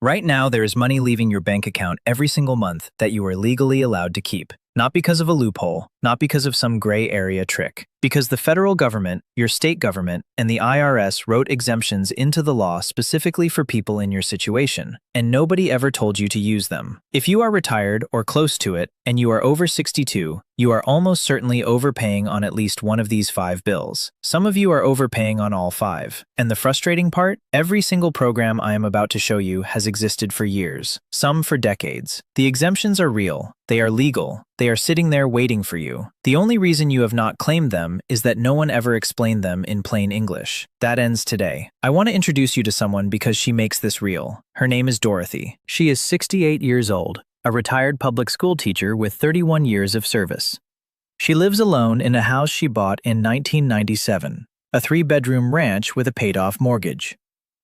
Right now, there is money leaving your bank account every single month that you are legally allowed to keep. Not because of a loophole, not because of some gray area trick. Because the federal government, your state government, and the IRS wrote exemptions into the law specifically for people in your situation, and nobody ever told you to use them. If you are retired or close to it, and you are over 62, you are almost certainly overpaying on at least one of these 5 bills. Some of you are overpaying on all 5. And the frustrating part? Every single program I am about to show you has existed for years, some for decades. The exemptions are real. They are legal. They are sitting there waiting for you. The only reason you have not claimed them is that no one ever explained them in plain English. That ends today. I want to introduce you to someone because she makes this real. Her name is Dorothy. She is 68 years old, a retired public school teacher with 31 years of service. She lives alone in a house she bought in 1997, a 3-bedroom ranch with a paid-off mortgage.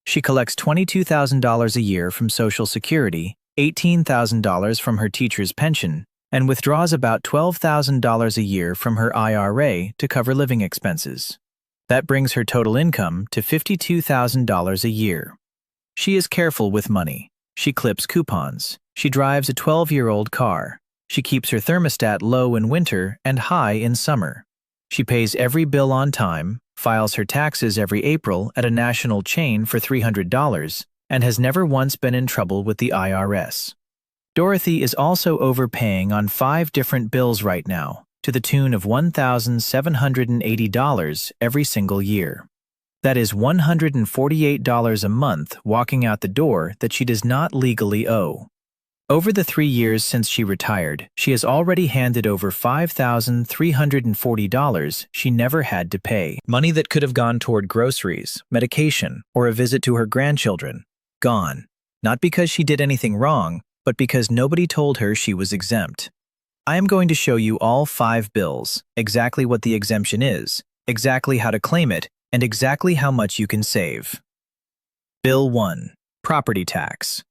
She collects $22,000 a year from Social Security, $18,000 from her teacher's pension, and withdraws about $12,000 a year from her IRA to cover living expenses. That brings her total income to $52,000 a year. She is careful with money. She clips coupons. She drives a 12-year-old car. She keeps her thermostat low in winter and high in summer. She pays every bill on time, files her taxes every April at a national chain for $300, and has never once been in trouble with the IRS. Dorothy is also overpaying on 5 different bills right now, to the tune of $1,780 every single year. That is $148 a month walking out the door that she does not legally owe. Over the 3 years since she retired, she has already handed over $5,340 she never had to pay. Money that could have gone toward groceries, medication, or a visit to her grandchildren. Gone. Not because she did anything wrong, but because nobody told her she was exempt. I am going to show you all 5 bills, exactly what the exemption is, exactly how to claim it, and exactly how much you can save. Bill 1. Property tax.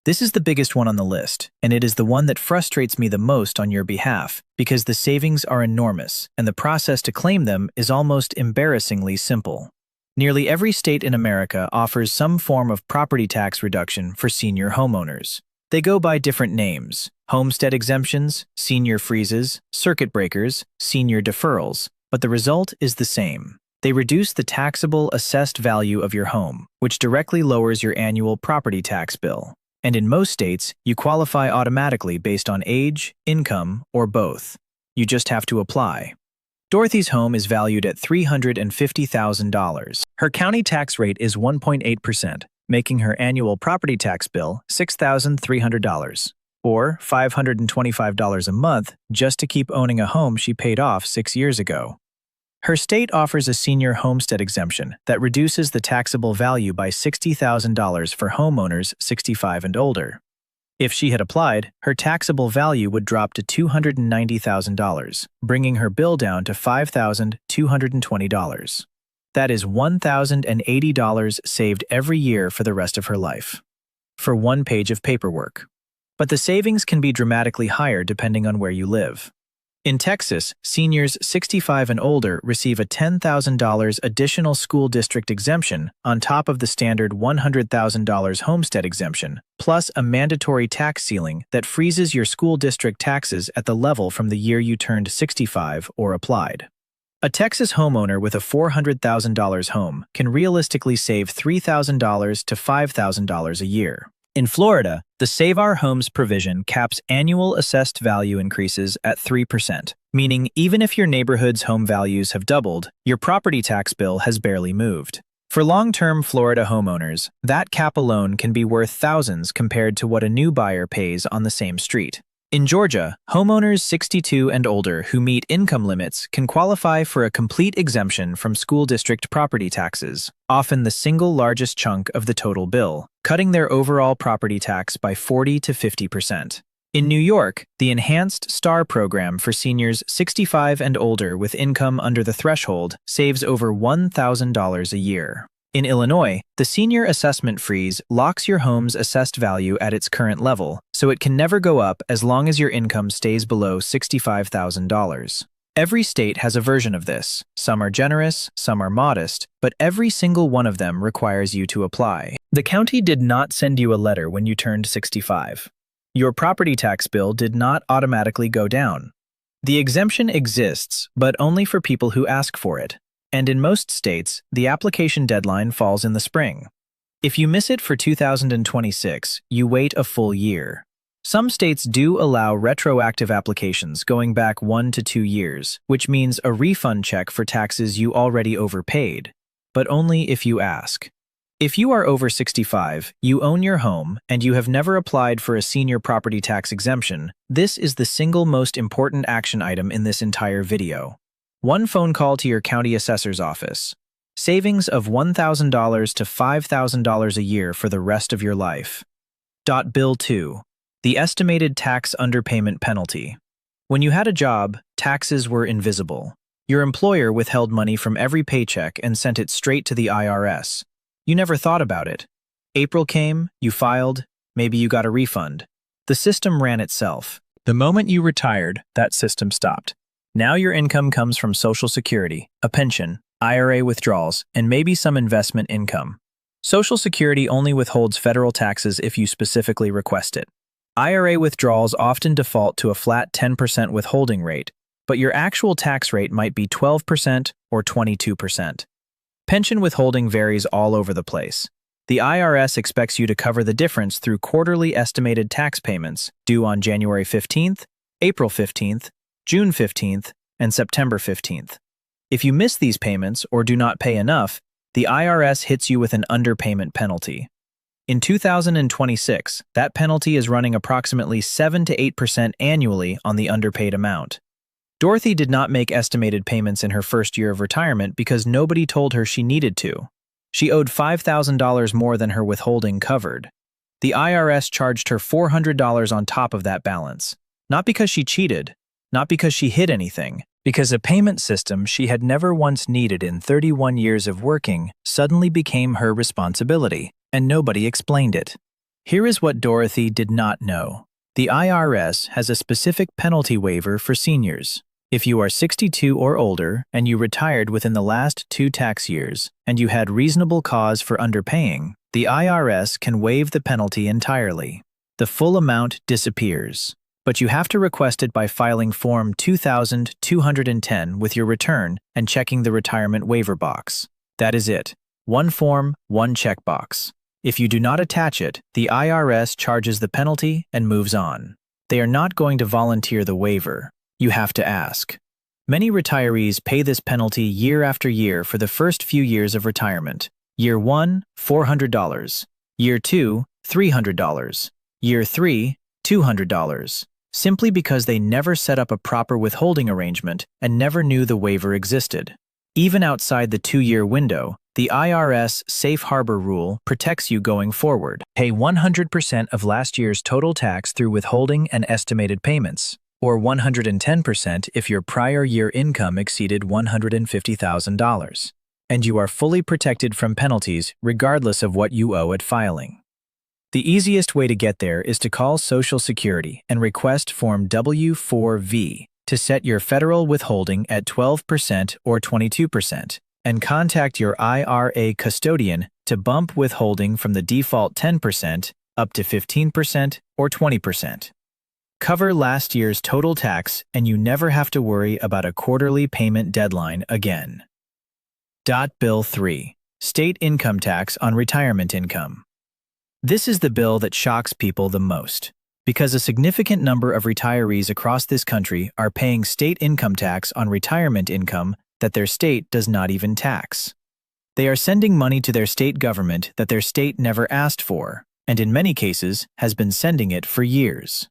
This is the biggest one on the list, and it is the one that frustrates me the most on your behalf because the savings are enormous and the process to claim them is almost embarrassingly simple. Nearly every state in America offers some form of property tax reduction for senior homeowners. They go by different names: homestead exemptions, senior freezes, circuit breakers, senior deferrals, but the result is the same. They reduce the taxable assessed value of your home, which directly lowers your annual property tax bill. And in most states, you qualify automatically based on age, income, or both. You just have to apply. Dorothy's home is valued at $350,000. Her county tax rate is 1.8%, making her annual property tax bill $6,300, or $525 a month just to keep owning a home she paid off 6 years ago. Her state offers a senior homestead exemption that reduces the taxable value by $60,000 for homeowners 65 and older. If she had applied, her taxable value would drop to $290,000, bringing her bill down to $5,220. That is $1,080 saved every year for the rest of her life, for 1 page of paperwork. But the savings can be dramatically higher depending on where you live. In Texas, seniors 65 and older receive a $10,000 additional school district exemption on top of the standard $100,000 homestead exemption, plus a mandatory tax ceiling that freezes your school district taxes at the level from the year you turned 65 or applied. A Texas homeowner with a $400,000 home can realistically save $3,000 to $5,000 a year. In Florida, the Save Our Homes provision caps annual assessed value increases at 3%, meaning even if your neighborhood's home values have doubled, your property tax bill has barely moved. For long-term Florida homeowners, that cap alone can be worth thousands compared to what a new buyer pays on the same street. In Georgia, homeowners 62 and older who meet income limits can qualify for a complete exemption from school district property taxes, often the single largest chunk of the total bill, cutting their overall property tax by 40 to 50%. In New York, the Enhanced STAR program for seniors 65 and older with income under the threshold saves over $1,000 a year. In Illinois, the Senior Assessment Freeze locks your home's assessed value at its current level, so it can never go up as long as your income stays below $65,000. Every state has a version of this. Some are generous, some are modest, but every single one of them requires you to apply. The county did not send you a letter when you turned 65. Your property tax bill did not automatically go down. The exemption exists, but only for people who ask for it. And in most states, the application deadline falls in the spring. If you miss it for 2026, you wait a full year. Some states do allow retroactive applications going back 1 to 2 years, which means a refund check for taxes you already overpaid, but only if you ask. If you are over 65, you own your home, and you have never applied for a senior property tax exemption, this is the single most important action item in this entire video. One phone call to your county assessor's office. Savings of $1,000 to $5,000 a year for the rest of your life. Bill 2. The estimated tax underpayment penalty. When you had a job, taxes were invisible. Your employer withheld money from every paycheck and sent it straight to the IRS. You never thought about it. April came, you filed, maybe you got a refund. The system ran itself. The moment you retired, that system stopped. Now your income comes from Social Security, a pension, IRA withdrawals, and maybe some investment income. Social Security only withholds federal taxes if you specifically request it. IRA withdrawals often default to a flat 10% withholding rate, but your actual tax rate might be 12% or 22%. Pension withholding varies all over the place. The IRS expects you to cover the difference through quarterly estimated tax payments due on January 15th, April 15th, June 15th, and September 15th. If you miss these payments or do not pay enough, the IRS hits you with an underpayment penalty. In 2026, that penalty is running approximately 7 to 8% annually on the underpaid amount. Dorothy did not make estimated payments in her first year of retirement because nobody told her she needed to. She owed $5,000 more than her withholding covered. The IRS charged her $400 on top of that balance. Not because she cheated, not because she hid anything, because a payment system she had never once needed in 31 years of working suddenly became her responsibility, and nobody explained it. Here is what Dorothy did not know. The IRS has a specific penalty waiver for seniors. If you are 62 or older and you retired within the last 2 tax years and you had reasonable cause for underpaying, the IRS can waive the penalty entirely. The full amount disappears, but you have to request it by filing Form 2210 with your return and checking the retirement waiver box. That is it. One form, one checkbox. If you do not attach it, the IRS charges the penalty and moves on. They are not going to volunteer the waiver. You have to ask. Many retirees pay this penalty year after year for the first few years of retirement. Year 1, $400. Year 2, $300. Year 3, $200. Simply because they never set up a proper withholding arrangement and never knew the waiver existed. Even outside the 2-year window, the IRS Safe Harbor rule protects you going forward. Pay 100% of last year's total tax through withholding and estimated payments, or 110% if your prior year income exceeded $150,000. And you are fully protected from penalties regardless of what you owe at filing. The easiest way to get there is to call Social Security and request Form W-4V to set your federal withholding at 12% or 22%, and contact your IRA custodian to bump withholding from the default 10% up to 15% or 20%. Cover last year's total tax and you never have to worry about a quarterly payment deadline again. Bill 3. State income tax on retirement income. This is the bill that shocks people the most, because a significant number of retirees across this country are paying state income tax on retirement income that their state does not even tax. They are sending money to their state government that their state never asked for, and in many cases has been sending it for years.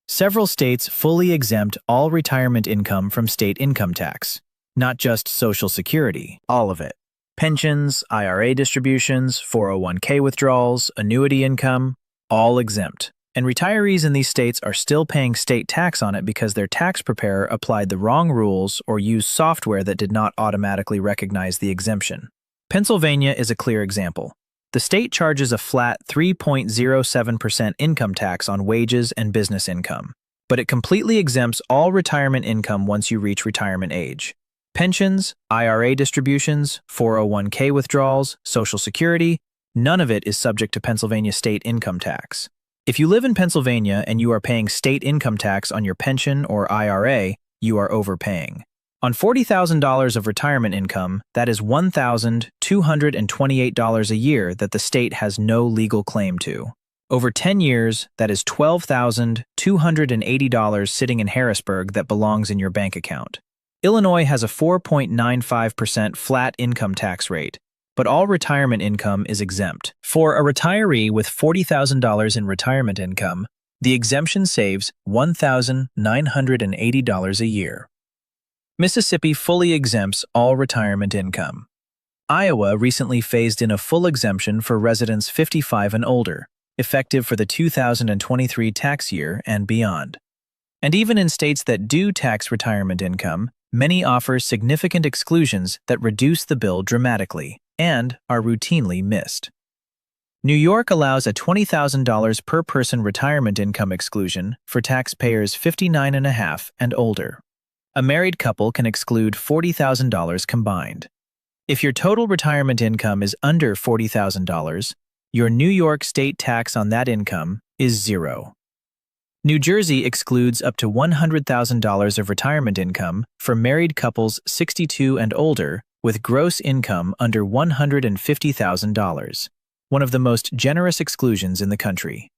Several states fully exempt all retirement income from state income tax, not just Social Security, all of it. Pensions, IRA distributions, 401k withdrawals, annuity income, all exempt. And retirees in these states are still paying state tax on it because their tax preparer applied the wrong rules or used software that did not automatically recognize the exemption. Pennsylvania is a clear example. The state charges a flat 3.07% income tax on wages and business income. but it completely exempts all retirement income once you reach retirement age. Pensions, IRA distributions, 401k withdrawals, Social Security, none of it is subject to Pennsylvania state income tax. If you live in Pennsylvania and you are paying state income tax on your pension or IRA, you are overpaying. On $40,000 of retirement income, that is $1,228 a year that the state has no legal claim to. Over 10 years, that is $12,280 sitting in Harrisburg that belongs in your bank account. Illinois has a 4.95% flat income tax rate, but all retirement income is exempt. For a retiree with $40,000 in retirement income, the exemption saves $1,980 a year. Mississippi fully exempts all retirement income. Iowa recently phased in a full exemption for residents 55 and older, effective for the 2023 tax year and beyond. And even in states that do tax retirement income, many offer significant exclusions that reduce the bill dramatically and are routinely missed. New York allows a $20,000 per person retirement income exclusion for taxpayers 59.5 and older. A married couple can exclude $40,000 combined. If your total retirement income is under $40,000, your New York state tax on that income is $0. New Jersey excludes up to $100,000 of retirement income for married couples 62 and older with gross income under $150,000, one of the most generous exclusions in the country.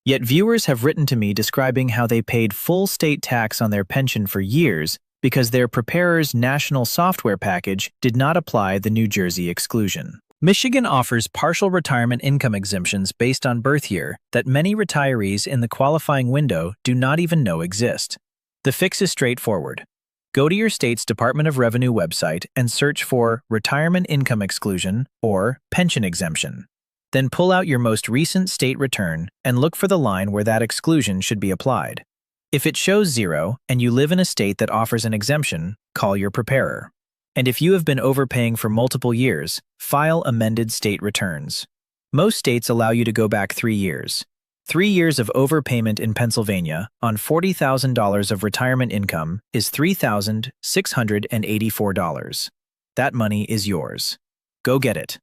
Yet viewers have written to me describing how they paid full state tax on their pension for years because their preparer's national software package did not apply the New Jersey exclusion. Michigan offers partial retirement income exemptions based on birth year that many retirees in the qualifying window do not even know exist. The fix is straightforward. Go to your state's Department of Revenue website and search for Retirement Income Exclusion or Pension Exemption. Then pull out your most recent state return and look for the line where that exclusion should be applied. If it shows 0 and you live in a state that offers an exemption, call your preparer. And if you have been overpaying for multiple years, file amended state returns. Most states allow you to go back 3 years. 3 years of overpayment in Pennsylvania on $40,000 of retirement income is $3,684. That money is yours. Go get it.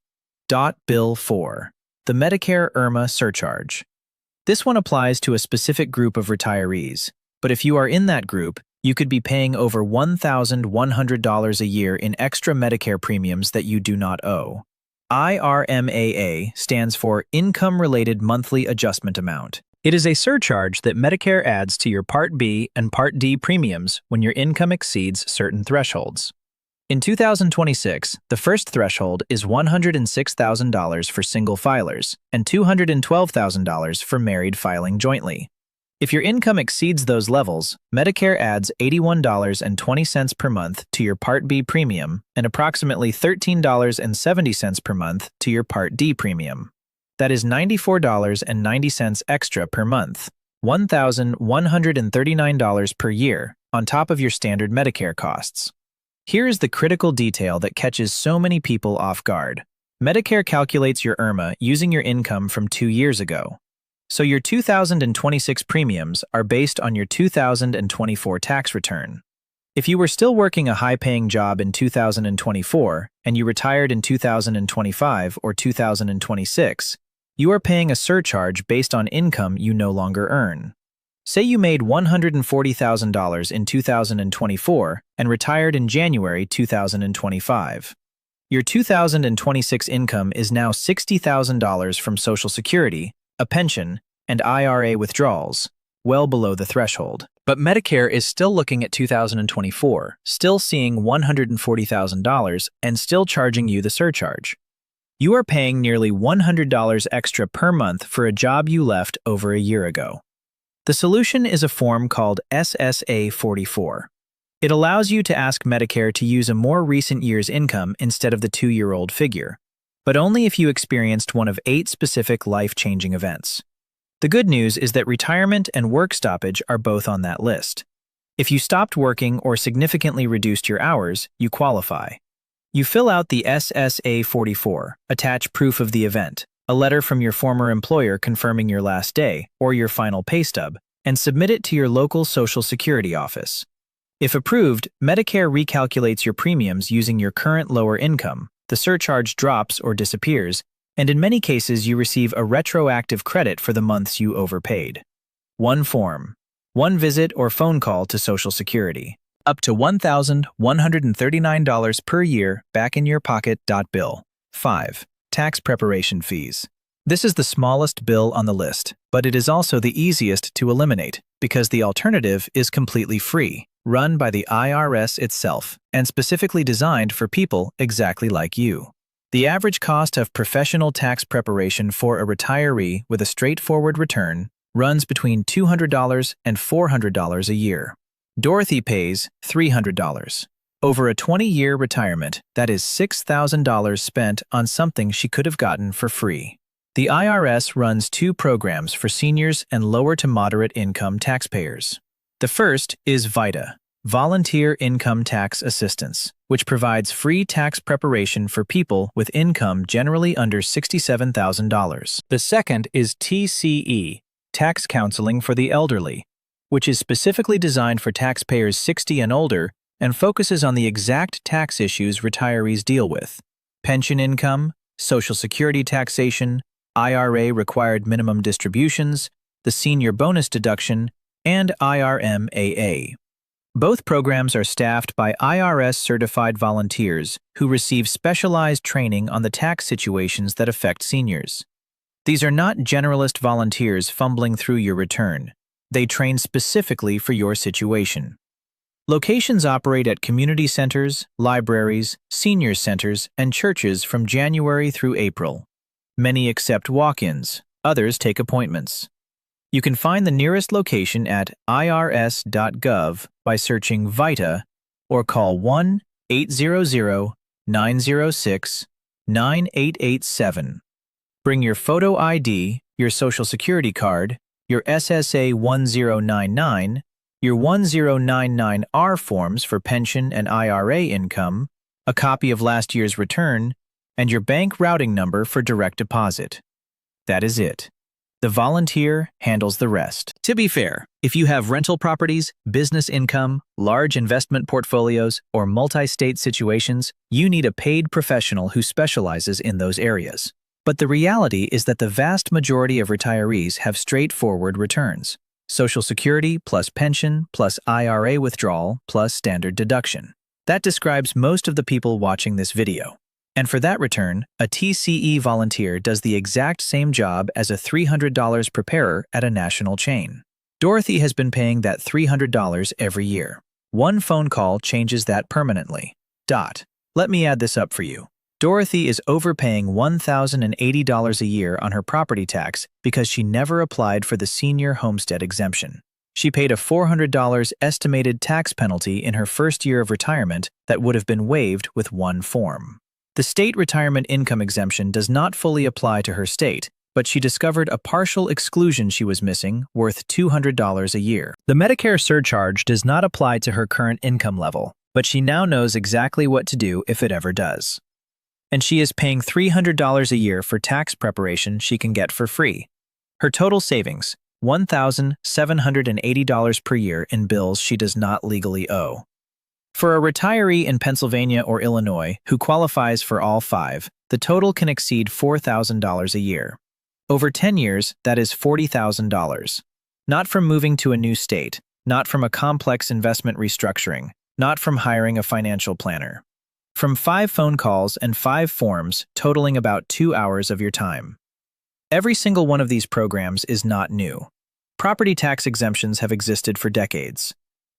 Bill 4. The Medicare IRMA surcharge. This one applies to a specific group of retirees, but if you are in that group, you could be paying over $1,100 a year in extra Medicare premiums that you do not owe. IRMAA stands for Income-Related Monthly Adjustment Amount. It is a surcharge that Medicare adds to your Part B and Part D premiums when your income exceeds certain thresholds. In 2026, the first threshold is $106,000 for single filers and $212,000 for married filing jointly. If your income exceeds those levels, Medicare adds $81.20 per month to your Part B premium and approximately $13.70 per month to your Part D premium. That is $94.90 extra per month, $1,139 per year, on top of your standard Medicare costs. Here is the critical detail that catches so many people off guard. Medicare calculates your IRMA using your income from 2 years ago. So your 2026 premiums are based on your 2024 tax return. If you were still working a high-paying job in 2024 and you retired in 2025 or 2026, you are paying a surcharge based on income you no longer earn. Say you made $140,000 in 2024 and retired in January 2025. Your 2026 income is now $60,000 from Social Security, a pension, and IRA withdrawals, well below the threshold. But Medicare is still looking at 2024, still seeing $140,000, and still charging you the surcharge. You are paying nearly $100 extra per month for a job you left over a year ago. The solution is a form called SSA 44. It allows you to ask Medicare to use a more recent year's income instead of the 2-year-old figure, but only if you experienced one of 8 specific life-changing events. The good news is that retirement and work stoppage are both on that list. If you stopped working or significantly reduced your hours, you qualify. You fill out the SSA 44, attach proof of the event, a letter from your former employer confirming your last day, or your final pay stub, and submit it to your local Social Security office. If approved, Medicare recalculates your premiums using your current lower income, the surcharge drops or disappears, and in many cases you receive a retroactive credit for the months you overpaid. One form, one visit or phone call to Social Security. Up to $1,139 per year back in your pocket. Bill. 5. Tax preparation fees. This is the smallest bill on the list, but it is also the easiest to eliminate because the alternative is completely free, run by the IRS itself, and specifically designed for people exactly like you. The average cost of professional tax preparation for a retiree with a straightforward return runs between $200 and $400 a year. Dorothy pays $300. Over a 20-year retirement, that is $6,000 spent on something she could have gotten for free. The IRS runs 2 programs for seniors and lower to moderate income taxpayers. The first is VITA, Volunteer Income Tax Assistance, which provides free tax preparation for people with income generally under $67,000. The second is TCE, Tax Counseling for the Elderly, which is specifically designed for taxpayers 60 and older and focuses on the exact tax issues retirees deal with: pension income, Social Security taxation, IRA required minimum distributions, the senior bonus deduction, and IRMAA. Both programs are staffed by IRS-certified volunteers who receive specialized training on the tax situations that affect seniors. These are not generalist volunteers fumbling through your return. They train specifically for your situation. Locations operate at community centers, libraries, senior centers, and churches from January through April. Many accept walk-ins, others take appointments. You can find the nearest location at irs.gov by searching VITA or call 1-800-906-9887. Bring your photo ID, your Social Security card, your SSA 1099, your 1099R forms for pension and IRA income, a copy of last year's return, and your bank routing number for direct deposit. That is it. The volunteer handles the rest. To be fair, if you have rental properties, business income, large investment portfolios, or multi-state situations, you need a paid professional who specializes in those areas. But the reality is that the vast majority of retirees have straightforward returns: Social Security plus pension plus IRA withdrawal plus standard deduction. That describes most of the people watching this video. And for that return, a TCE volunteer does the exact same job as a $300 preparer at a national chain. Dorothy has been paying that $300 every year. One phone call changes that permanently. Let me add this up for you. Dorothy is overpaying $1,080 a year on her property tax because she never applied for the senior homestead exemption. She paid a $400 estimated tax penalty in her first year of retirement that would have been waived with one form. The state retirement income exemption does not fully apply to her state, but she discovered a partial exclusion she was missing worth $200 a year. The Medicare surcharge does not apply to her current income level, but she now knows exactly what to do if it ever does. And she is paying $300 a year for tax preparation she can get for free. Her total savings, $1,780 per year in bills she does not legally owe. For a retiree in Pennsylvania or Illinois who qualifies for all 5, the total can exceed $4,000 a year. Over 10 years, that is $40,000. Not from moving to a new state, not from a complex investment restructuring, not from hiring a financial planner. From 5 phone calls and 5 forms totaling about 2 hours of your time. Every single one of these programs is not new. Property tax exemptions have existed for decades.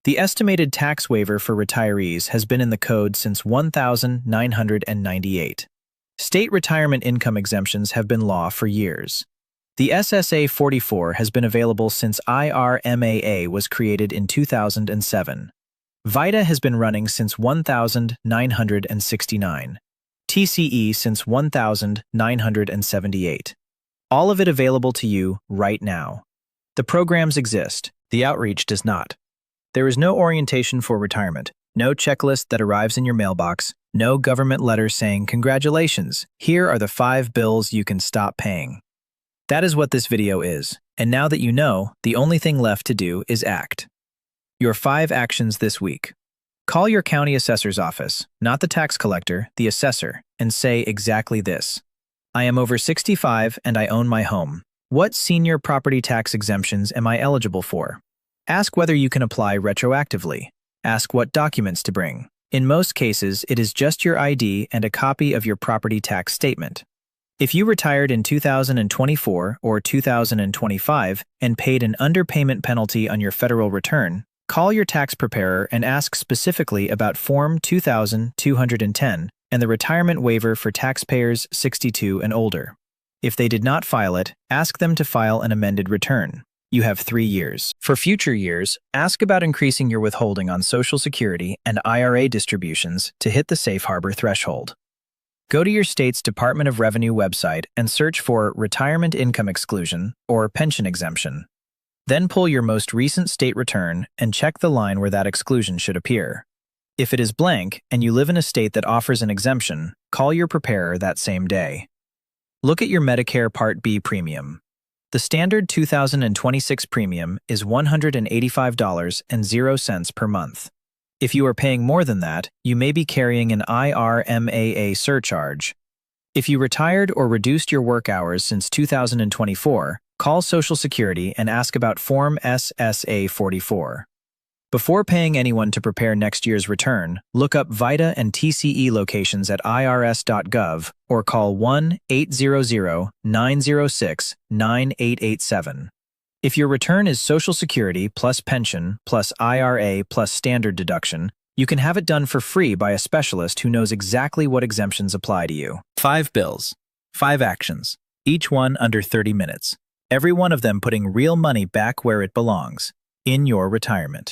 The estimated tax waiver for retirees has been in the code since 1998. State retirement income exemptions have been law for years. The SSA 44 has been available since IRMAA was created in 2007. VITA has been running since 1969. TCE since 1978. All of it available to you right now. The programs exist. The outreach does not. There is no orientation for retirement, no checklist that arrives in your mailbox, no government letter saying, "Congratulations, here are the 5 bills you can stop paying." That is what this video is. And now that you know, the only thing left to do is act. Your 5 actions this week. Call your county assessor's office, not the tax collector, the assessor, and say exactly this. I am over 65 and I own my home. What senior property tax exemptions am I eligible for? Ask whether you can apply retroactively. Ask what documents to bring. In most cases, it is just your ID and a copy of your property tax statement. If you retired in 2024 or 2025 and paid an underpayment penalty on your federal return, call your tax preparer and ask specifically about Form 2210 and the retirement waiver for taxpayers 62 and older. If they did not file it, ask them to file an amended return. You have 3 years. For future years, ask about increasing your withholding on Social Security and IRA distributions to hit the safe harbor threshold. Go to your state's Department of Revenue website and search for Retirement Income Exclusion or Pension Exemption. Then pull your most recent state return and check the line where that exclusion should appear. If it is blank and you live in a state that offers an exemption, call your preparer that same day. Look at your Medicare Part B premium. The standard 2026 premium is $185.00 per month. If you are paying more than that, you may be carrying an IRMAA surcharge. If you retired or reduced your work hours since 2024, call Social Security and ask about Form SSA 44. Before paying anyone to prepare next year's return, look up VITA and TCE locations at irs.gov or call 1-800-906-9887. If your return is Social Security plus pension plus IRA plus standard deduction, you can have it done for free by a specialist who knows exactly what exemptions apply to you. 5 bills, 5 actions, each one under 30 minutes. Every one of them putting real money back where it belongs, in your retirement.